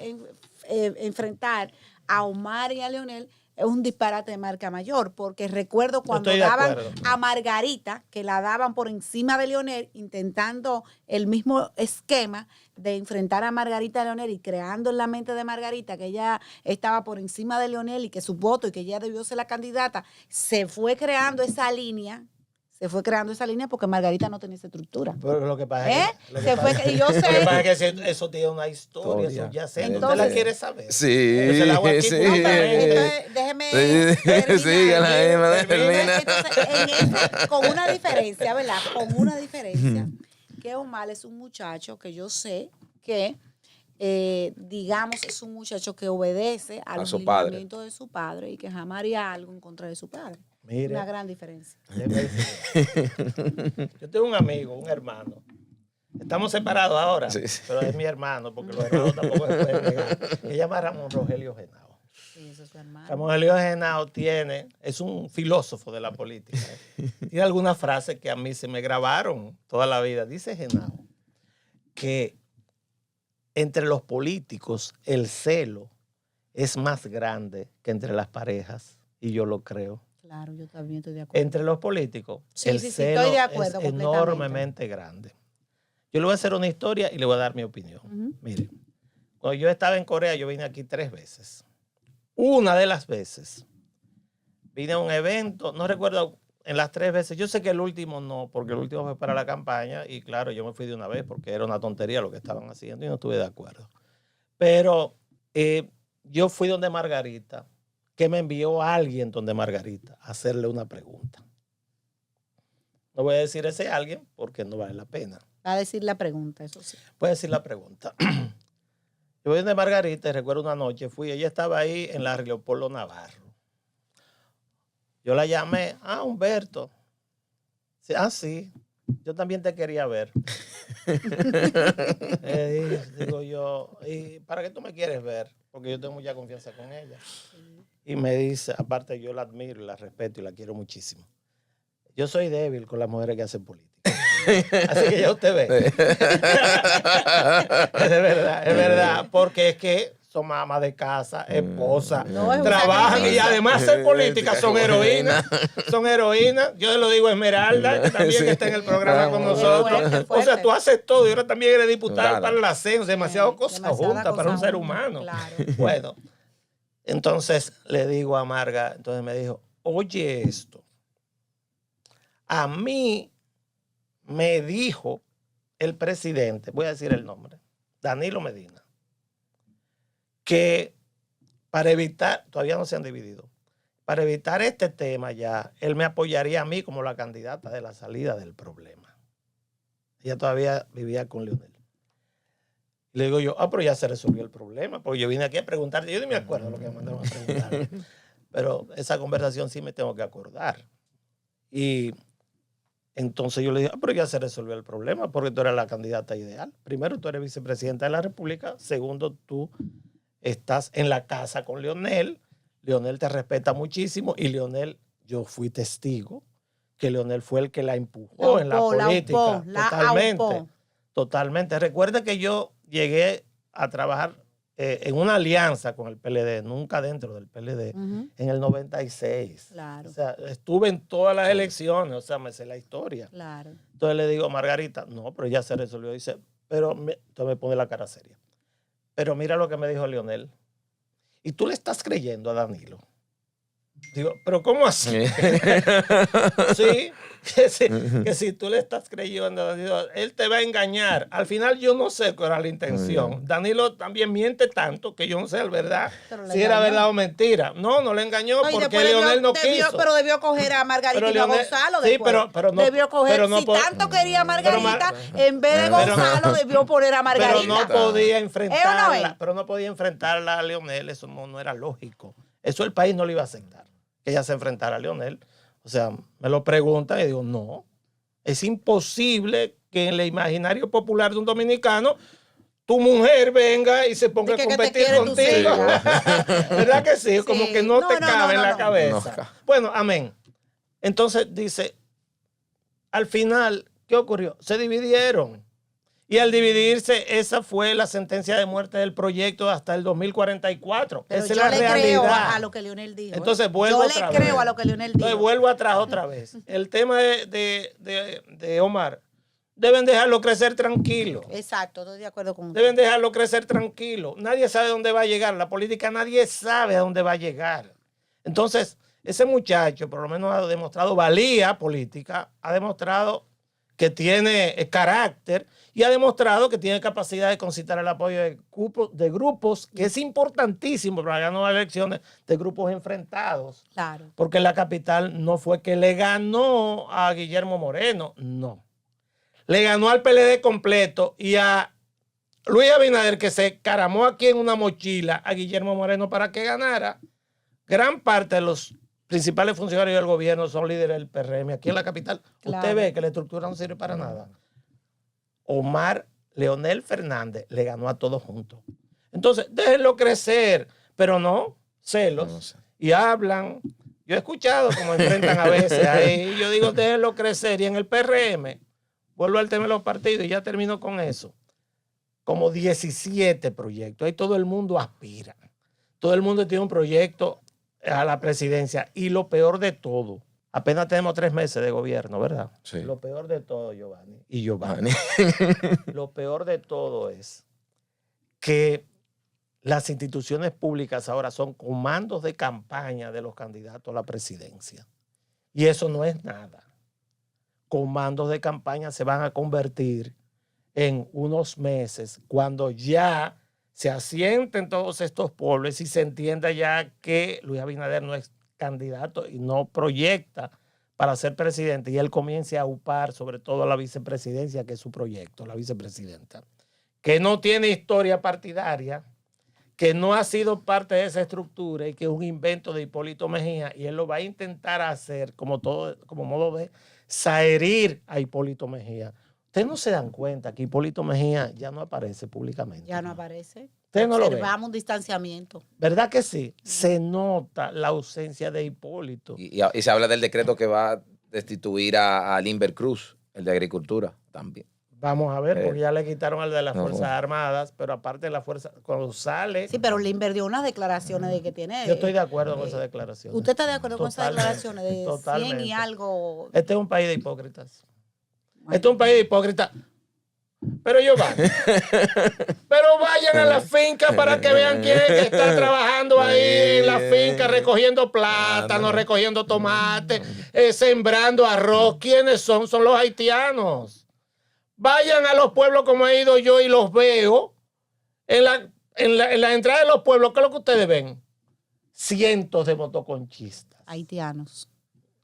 enfrentar a Omar y a Leonel. es un disparate de marca mayor, porque recuerdo cuando Estoy de daban acuerdo. a Margarita, que la daban por encima de Leonel, intentando el mismo esquema de enfrentar a Margarita Leonel y creando en la mente de Margarita que ella estaba por encima de Leonel y que su voto y que ella debió ser la candidata, se fue creando esa línea. Se fue creando esa línea porque Margarita no tenía esa estructura. Pero lo que pasa ¿Eh? es que, Se fue, y yo lo que sé. pasa es que eso tiene una historia, eso ya sé. ¿Usted la quiere saber? Sí, Yo se la hago aquí sí. públicamente. Entonces, déjeme Sí, terminar. sígala, Emma, termina. Entonces, con una diferencia, ¿verdad? Con una diferencia, que Omar es un muchacho que yo sé que, digamos, es un muchacho que obedece a los su padre. lineamientos de su padre y que jamás haría algo en contra de su padre. Mire, Una gran diferencia. déjeme decirle. Yo tengo un amigo, un hermano. Estamos separados ahora, Sí, sí. pero es mi hermano, porque los hermanos tampoco se pueden negar. Se llama Ramón Rogelio Genao. Sí, eso es su hermano. Ramón Rogelio Genao es un filósofo de la política. Tiene algunas frases que a mí se me grabaron toda la vida. Dice Genao que entre los políticos el celo es más grande que entre las parejas, y yo lo creo. Claro, yo también estoy de acuerdo. Entre los políticos, Sí, el sí, celo estoy de acuerdo es completamente. enormemente grande. Yo le voy a hacer una historia y le voy a dar mi opinión. Ujú. Mire, cuando yo estaba en Corea, yo vine aquí 3 veces. Una de las veces vine a un evento, no recuerdo en las 3 veces, yo sé que el último no, porque el último fue para la campaña y claro, yo me fui de una vez porque era una tontería lo que estaban haciendo y no estuve de acuerdo. Pero yo fui donde Margarita, que me envió a alguien donde Margarita a hacerle una pregunta. No voy a decir ese alguien porque no vale la pena. Va a decir la pregunta, eso sí. Voy a decir la pregunta. Yo voy donde Margarita y recuerdo una noche, ella estaba ahí en la Leopoldo Navarro. Yo la llamé, Humberto. Sí, yo también te quería ver. Digo yo, ¿y para qué tú me quieres ver? Porque yo tengo mucha confianza con ella. Y me dice, aparte yo la admiro y la respeto y la quiero muchísimo. Yo soy débil con las mujeres que hacen política. Así que ya usted ve. Es verdad, porque es que son mamás de casa, esposas, No, es un trabajan y sacrificio. además ser políticas son heroínas. Son heroínas. Yo lo digo a Esmeralda, que también está en el programa con nosotros. Fuerte, O sea, fuerte. tú haces todo y ahora también eres diputada Claro. para la CEN, demasiadas cosas Demasiada juntas para cosa un ser junta, humano. claro. Bueno, entonces le digo a Marga, entonces me dijo, oye esto, a mí me dijo el presidente, voy a decir el nombre, Danilo Medina, que para evitar, todavía no se han dividido, para evitar este tema ya, él me apoyaría a mí como la candidata de la salida del problema. Ella todavía vivía con Leonel. Le digo yo, pero ya se resolvió el problema, porque yo vine aquí a preguntarte, yo ni me acuerdo lo que me mandaron a preguntar, pero esa conversación sí me tengo que acordar. Y entonces yo le dije, pero ya se resolvió el problema, porque tú eres la candidata ideal. Primero, tú eres vicepresidenta de la República. Segundo, tú estás en la casa con Leonel. Leonel te respeta muchísimo y Leonel, yo fui testigo que Leonel fue el que la empujó en la política. Totalmente. Totalmente. Recuerda que yo llegué a trabajar en una alianza con el PLD, nunca dentro del PLD, en el 96. Claro. O sea, estuve en todas las elecciones, o sea, me sé la historia. Claro. Entonces le digo a Margarita, no, pero ya se resolvió. Dice, entonces me pone la cara seria. Pero mira lo que me dijo Leonel. ¿Y tú le estás creyendo a Danilo? Digo, ¿pero cómo así? Sí, que si tú le estás creyendo a Danilo, él te va a engañar. Al final yo no sé cuál era la intención. Danilo también miente tanto que yo no sé la verdad, si era verdad o mentira. No le engañó porque Leonel no quiso. Pero debió coger a Margarita Pero y no a Leonel- Gonzalo sí, después. pero no- debió coger, pero no si po- tanto quería a Margarita, Pero en vez de pero- Gonzalo, debió poner a Margarita. Pero no podía ¿Es o enfrentarla, no es? pero no podía enfrentarla a Leonel, eso no era lógico. Eso el país no le iba a aceptar, que ella se enfrentara a Leonel. O sea, me lo preguntan y digo, no, es imposible que en el imaginario popular de un dominicano tu mujer venga y se ponga De a que te competir quiere tu contigo. ¿Verdad que sí? Como Sí. que no No, te no, cabe en no, la no. cabeza. No. Bueno, amén. Entonces dice, al final, ¿qué ocurrió? Se dividieron. Y al dividirse, esa fue la sentencia de muerte del proyecto hasta el 2044. Pero Esa yo es la le creo realidad. a lo que Leonel dijo. Entonces vuelvo yo otra le creo vez. a lo que Leonel dijo. Entonces vuelvo atrás otra vez. El tema de Omar, deben dejarlo crecer tranquilo. Exacto, estoy de acuerdo con usted. Deben dejarlo crecer tranquilo. Nadie sabe dónde va a llegar. La política nadie sabe a dónde va a llegar. Entonces, ese muchacho por lo menos ha demostrado valía política, ha demostrado que tiene carácter y ha demostrado que tiene capacidad de concitar el apoyo de grupos, que es importantísimo para ganar las elecciones, de grupos enfrentados. Claro. Porque la capital no fue que le ganó a Guillermo Moreno, no. Le ganó al PLD completo y a Luis Abinader, que se caramó aquí en una mochila a Guillermo Moreno para que ganara. Gran parte de los principales funcionarios del gobierno son líderes del PRM aquí en la capital. Claro. Usted ve que la estructura no sirve para nada. Omar Leonel Fernández le ganó a todos juntos. Entonces, déjenlo crecer, pero no celos. No sé. Y hablan. Yo he escuchado cómo enfrentan a veces ahí. Yo digo, déjenlo crecer. Y en el PRM, vuelvo al tema de los partidos y ya termino con eso. Como 17 proyectos. Ahí todo el mundo aspira. Todo el mundo tiene un proyecto a la presidencia. Y lo peor de todo, apenas tenemos 3 meses de gobierno, ¿verdad? Sí. Lo peor de todo, Giovanni. Y Giovanni. Lo peor de todo es que las instituciones públicas ahora son comandos de campaña de los candidatos a la presidencia. Y eso no es nada. Comandos de campaña se van a convertir en unos meses cuando ya se asienten todos estos pueblos y se entienda ya que Luis Abinader no es candidato y no proyecta para ser presidente y él comience a upar sobre todo a la vicepresidencia, que es su proyecto, la vicepresidenta, que no tiene historia partidaria, que no ha sido parte de esa estructura y que es un invento de Hipólito Mejía y él lo va a intentar hacer como modo de saherir a Hipólito Mejía. Ustedes no se dan cuenta que Hipólito Mejía ya no aparece públicamente. Ya no aparece. Ustedes no lo ven. Observamos un distanciamiento. ¿Verdad que sí? Se nota la ausencia de Hipólito. Y se habla del decreto que va a destituir a Limber Cruz, el de Agricultura, también. Vamos a ver, porque ya le quitaron al de las No. Fuerzas Armadas, pero aparte de la Fuerza, cuando sale... Sí, pero Limber dio unas declaraciones de que tiene... Yo estoy de acuerdo con esas declaraciones. ¿Usted está de acuerdo con esas Totalmente, declaraciones de 100 totalmente. y algo? Este es un país de hipócritas. Este es un país de hipócritas. Pero Giovanni, pero vayan a la finca para que vean quién es que está trabajando ahí en la finca, recogiendo plátanos, recogiendo tomates, sembrando arroz. ¿Quiénes son? Son los haitianos. Vayan a los pueblos como he ido yo y los veo. En la entrada de los pueblos, ¿qué es lo que ustedes ven? Cientos de motoconchistas. Haitianos.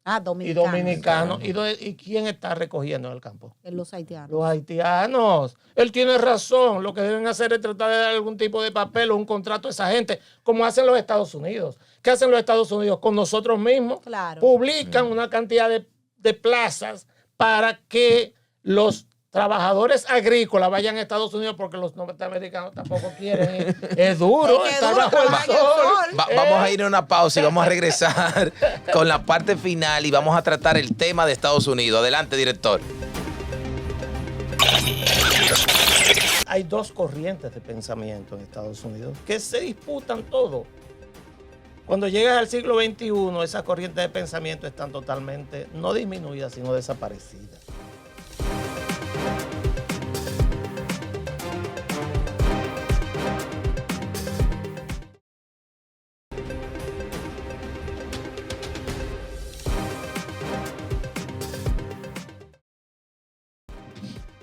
Y Dominicanos. dominicanos. ¿Y quién está recogiendo en el campo? Los haitianos. Los haitianos. Él tiene razón. Lo que deben hacer es tratar de dar algún tipo de papel o un contrato a esa gente, como hacen los Estados Unidos. ¿Qué hacen los Estados Unidos? Con nosotros mismos. Claro. Publican una cantidad de plazas para que los trabajadores agrícolas vayan a Estados Unidos, porque los norteamericanos tampoco quieren ir. Es duro Es estar duro bajo el trabajar en el sol. sol. Vamos a ir a una pausa y vamos a regresar con la parte final y vamos a tratar el tema de Estados Unidos. Adelante, director. Hay 2 corrientes de pensamiento en Estados Unidos que se disputan todo. Cuando llegas al siglo XXI, esas corrientes de pensamiento están totalmente, no disminuidas, sino desaparecidas.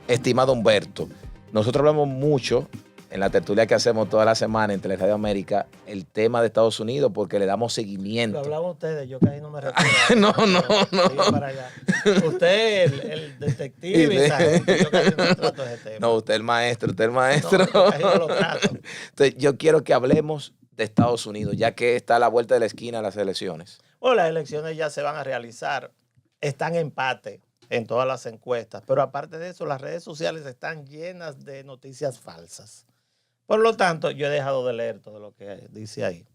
Estimado Humberto, nosotros hablamos mucho en la tertulia que hacemos toda la semana en Radio América el tema de Estados Unidos porque le damos seguimiento. Lo hablaban ustedes, yo casi no me recuerdo. No. Sigue para allá. Usted, el detective, y esa gente, yo casi no trato ese tema. No, usted el maestro, No, yo casi no lo trato. Entonces, yo quiero que hablemos de Estados Unidos, ya que está a la vuelta de la esquina las elecciones. Bueno, las elecciones ya se van a realizar. Están en empate en todas las encuestas, pero aparte de eso, las redes sociales están llenas de noticias falsas. Por lo tanto, yo he dejado de leer todo lo que dice ahí.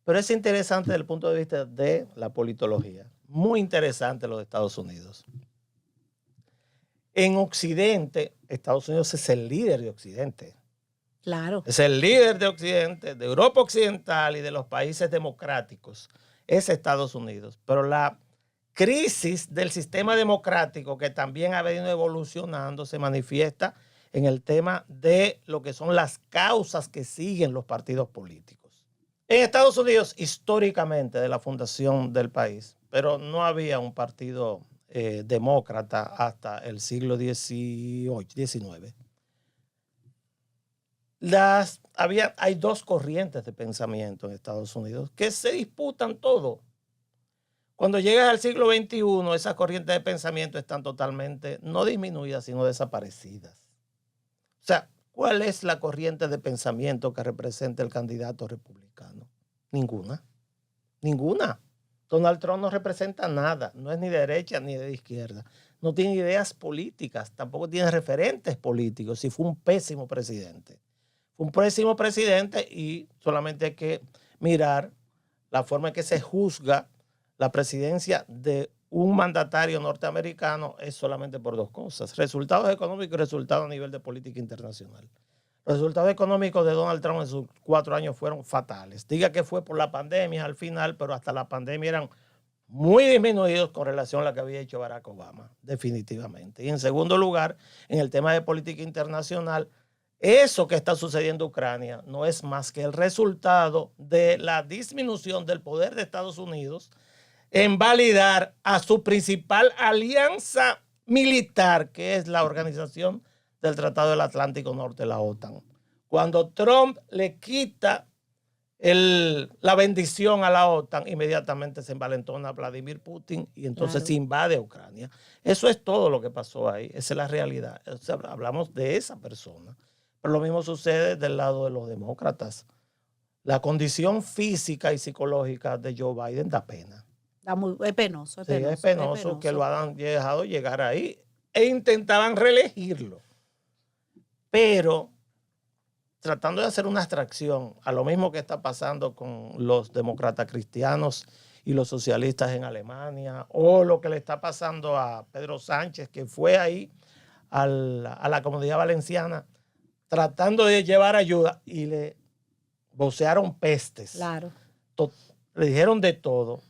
Pero es interesante desde el punto de vista de la politología. Muy interesante lo de Estados Unidos. En Occidente, Estados Unidos es el líder de Occidente. Claro. Es el líder de Occidente, de Europa Occidental y de los países democráticos. Es Estados Unidos. Pero la crisis del sistema democrático, que también ha venido evolucionando, se manifiesta en el tema de lo que son las causas que siguen los partidos políticos. En Estados Unidos, históricamente, de la fundación del país, pero no había un partido demócrata hasta el siglo XIX. Hay dos corrientes de pensamiento en Estados Unidos que se disputan todo. Cuando llegas al siglo XXI, esas corrientes de pensamiento están totalmente, no disminuidas, sino desaparecidas. O sea, ¿cuál es la corriente de pensamiento que representa el candidato republicano? Ninguna. Ninguna. Donald Trump no representa nada. No es ni de derecha ni de izquierda. No tiene ideas políticas. Tampoco tiene referentes políticos. Y fue un pésimo presidente. Fue un pésimo presidente y solamente hay que mirar la forma en que se juzga la presidencia de un mandatario norteamericano es solamente por dos cosas: resultados económicos y resultados a nivel de política internacional. Los resultados económicos de Donald Trump en sus 4 años fueron fatales. Diga que fue por la pandemia al final, pero hasta la pandemia eran muy disminuidos con relación a la que había hecho Barack Obama, definitivamente. Y en segundo lugar, en el tema de política internacional, eso que está sucediendo en Ucrania no es más que el resultado de la disminución del poder de Estados Unidos en validar a su principal alianza militar, que es la Organización del Tratado del Atlántico Norte, la OTAN. Cuando Trump le quita la bendición a la OTAN, inmediatamente se envalentona Vladimir Putin y entonces se invade Ucrania. Eso es todo lo que pasó ahí, esa es la realidad. O sea, hablamos de esa persona. Pero lo mismo sucede del lado de los demócratas. La condición física y psicológica de Joe Biden da pena. Es penoso. Es penoso que lo hayan dejado llegar ahí e intentaban reelegirlo. Pero tratando de hacer una abstracción a lo mismo que está pasando con los demócratas cristianos y los socialistas en Alemania, o lo que le está pasando a Pedro Sánchez, que fue ahí a la Comunidad Valenciana tratando de llevar ayuda y le vocearon pestes. Claro. Le dijeron de todo.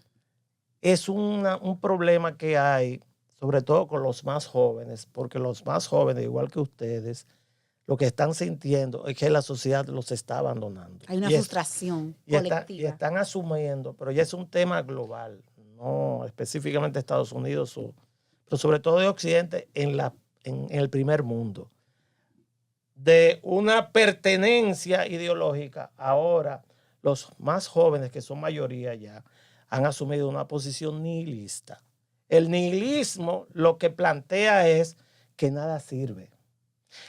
Es un problema que hay, sobre todo con los más jóvenes, porque los más jóvenes, igual que ustedes, lo que están sintiendo es que la sociedad los está abandonando. Hay una frustración colectiva. Y están asumiendo, pero ya es un tema global, no específicamente de Estados Unidos, pero sobre todo de Occidente en el primer mundo, de una pertenencia ideológica. Ahora, los más jóvenes, que son mayoría ya, han asumido una posición nihilista. El nihilismo lo que plantea es que nada sirve,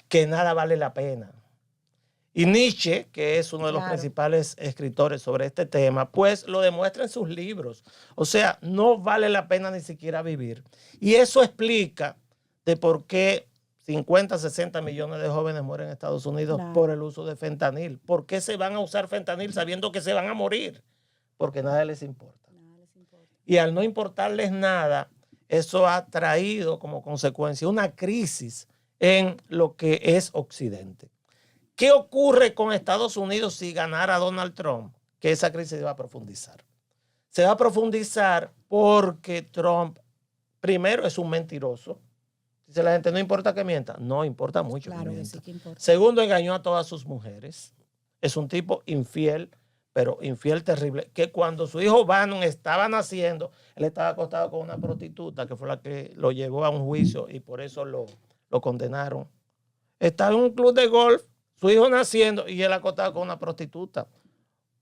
que nada vale la pena. Y Nietzsche, que es uno de los principales escritores sobre este tema, pues lo demuestra en sus libros. O sea, no vale la pena ni siquiera vivir. Y eso explica de por qué 50, 60 millones de jóvenes mueren en Estados Unidos por el uso de fentanil. ¿Por qué se van a usar fentanil sabiendo que se van a morir? Porque nada les importa. Y al no importarles nada, eso ha traído como consecuencia una crisis en lo que es Occidente. ¿Qué ocurre con Estados Unidos si ganara Donald Trump? Que esa crisis se va a profundizar. Se va a profundizar porque Trump, primero, es un mentiroso. Dice la gente, no importa que mienta. No, importa mucho que mienta. Sí que importa. Segundo, engañó a todas sus mujeres. Es un tipo infiel, pero infiel terrible, que cuando su hijo Bannon estaba naciendo, él estaba acostado con una prostituta que fue la que lo llevó a un juicio y por eso lo condenaron. Estaba en un club de golf, su hijo naciendo y él acostado con una prostituta.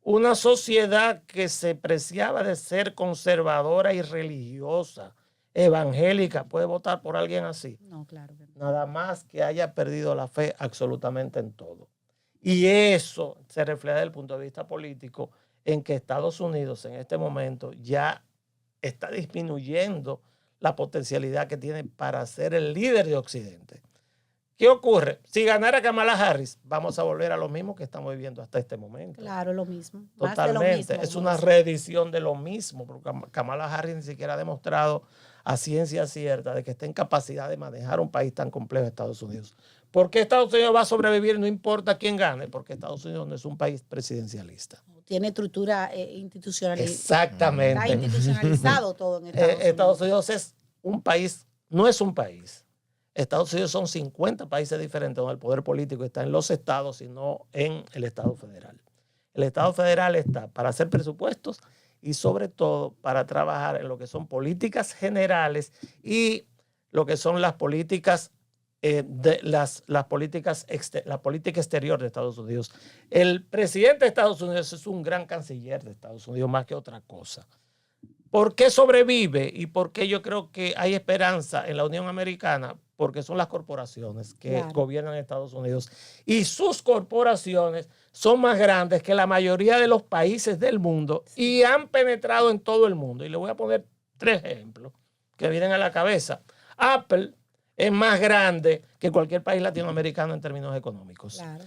Una sociedad que se preciaba de ser conservadora y religiosa, evangélica, ¿puede votar por alguien así? No, claro que no. Nada más que haya perdido la fe absolutamente en todo. Y eso se refleja desde el punto de vista político en que Estados Unidos en este momento ya está disminuyendo la potencialidad que tiene para ser el líder de Occidente. ¿Qué ocurre? Si ganara Kamala Harris, vamos a volver a lo mismo que estamos viviendo hasta este momento. Claro, lo mismo. Totalmente. Es una reedición de lo mismo, porque Kamala Harris ni siquiera ha demostrado a ciencia cierta de que esté en capacidad de manejar un país tan complejo, Estados Unidos. ¿Por qué Estados Unidos va a sobrevivir? No importa quién gane, porque Estados Unidos no es un país presidencialista. Tiene estructura institucionalizada. Exactamente. Está institucionalizado todo en Estados Unidos. Estados Unidos es un país, no es un país. Estados Unidos son 50 países diferentes donde el poder político está en los estados y no en el Estado federal. El Estado federal está para hacer presupuestos y sobre todo para trabajar en lo que son políticas generales y lo que son las políticas la política exterior de Estados Unidos. El presidente de Estados Unidos es un gran canciller de Estados Unidos más que otra cosa. ¿Por qué sobrevive y por qué yo creo que hay esperanza en la Unión Americana? Porque son las corporaciones que gobiernan Estados Unidos y sus corporaciones son más grandes que la mayoría de los países del mundo y han penetrado en todo el mundo. Y le voy a poner 3 ejemplos que vienen a la cabeza. Apple es más grande que cualquier país latinoamericano en términos económicos. Claro.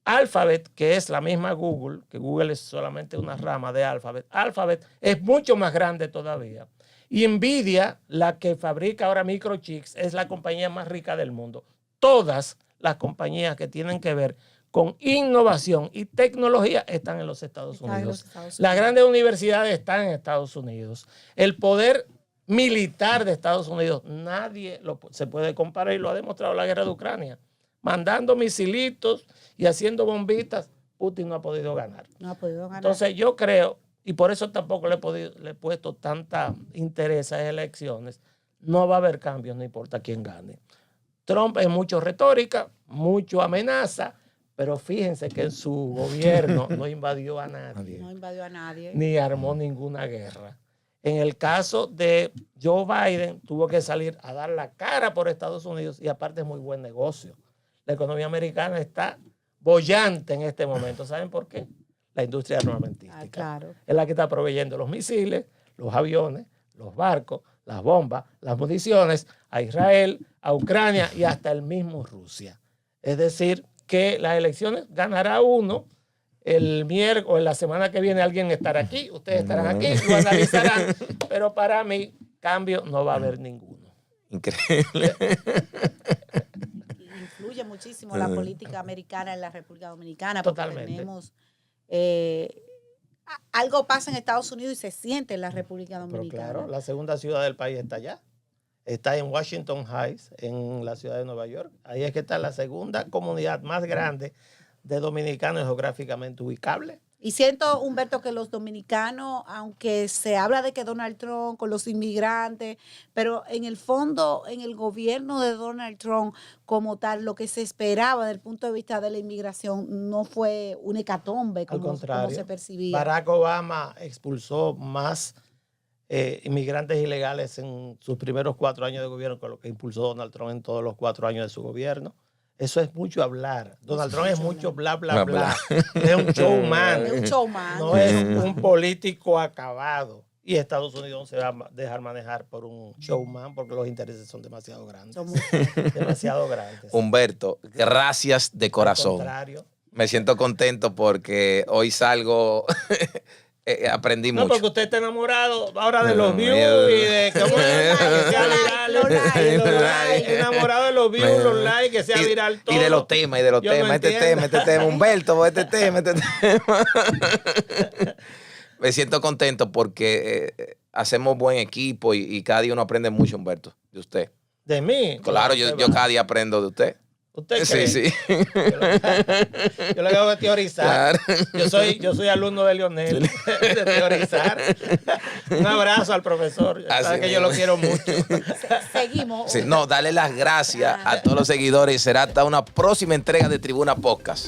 Alphabet, que es la misma Google, que Google es solamente una rama de Alphabet, Alphabet es mucho más grande todavía. Y Nvidia, la que fabrica ahora microchips, es la compañía más rica del mundo. Todas las compañías que tienen que ver con innovación y tecnología están en los Estados Unidos. Las grandes universidades están en Estados Unidos. El poder militar de Estados Unidos, nadie se puede comparar y lo ha demostrado la guerra de Ucrania. Mandando misilitos y haciendo bombitas, Putin no ha podido ganar. No ha podido ganar. Entonces yo creo, y por eso tampoco le he puesto tanta interés a esas elecciones, no va a haber cambios, no importa quién gane. Trump es mucho retórica, mucho amenaza, pero fíjense que en su gobierno no invadió a nadie. No invadió a nadie. Ni armó ninguna guerra. En el caso de Joe Biden, tuvo que salir a dar la cara por Estados Unidos y aparte es muy buen negocio. La economía americana está bollante en este momento. ¿Saben por qué? La industria armamentística. Claro. Es la que está proveyendo los misiles, los aviones, los barcos, las bombas, las municiones a Israel, a Ucrania y hasta el mismo Rusia. Es decir, que las elecciones ganará uno. El miércoles, la semana que viene alguien estará aquí, ustedes estarán aquí, lo analizarán, pero para mí cambio no va a haber ninguno. Increíble. Influye muchísimo la política americana en la República Dominicana. Totalmente. Tenemos, algo pasa en Estados Unidos y se siente en la República Dominicana. Pero claro, la segunda ciudad del país está allá. Está en Washington Heights, en la ciudad de Nueva York. Ahí es que está la segunda comunidad más grande de dominicanos geográficamente ubicables. Y siento, Humberto, que los dominicanos, aunque se habla de que Donald Trump con los inmigrantes, pero en el fondo, en el gobierno de Donald Trump como tal, lo que se esperaba desde el punto de vista de la inmigración no fue un hecatombe como se percibía. Barack Obama expulsó más inmigrantes ilegales en sus primeros 4 años de gobierno que lo que impulsó Donald Trump en todos los 4 años de su gobierno. Eso es mucho hablar. Donald Trump es mucho bla, bla, bla. Es un showman. Es un showman. No es un político acabado. Y Estados Unidos no se va a dejar manejar por un showman porque los intereses son demasiado grandes. Demasiado grandes. Humberto, gracias de corazón. Al contrario. Me siento contento porque hoy salgo... aprendí mucho. No, porque usted está enamorado ahora de los views y de cómo los likes. Enamorado de los views, los likes, que sea viral todo. Y de los temas, este tema, Humberto, este tema. Me siento contento porque hacemos buen equipo y cada día uno aprende mucho, Humberto, de usted. ¿De mí? Claro, yo cada día aprendo de usted. ¿Usted cree? Sí. Yo lo que hago es teorizar. Claro. Yo soy alumno de Lionel, de teorizar. Un abrazo al profesor. Sabe que yo lo quiero mucho. Seguimos. Sí, no, dale las gracias a todos los seguidores y será hasta una próxima entrega de Tribuna Podcast.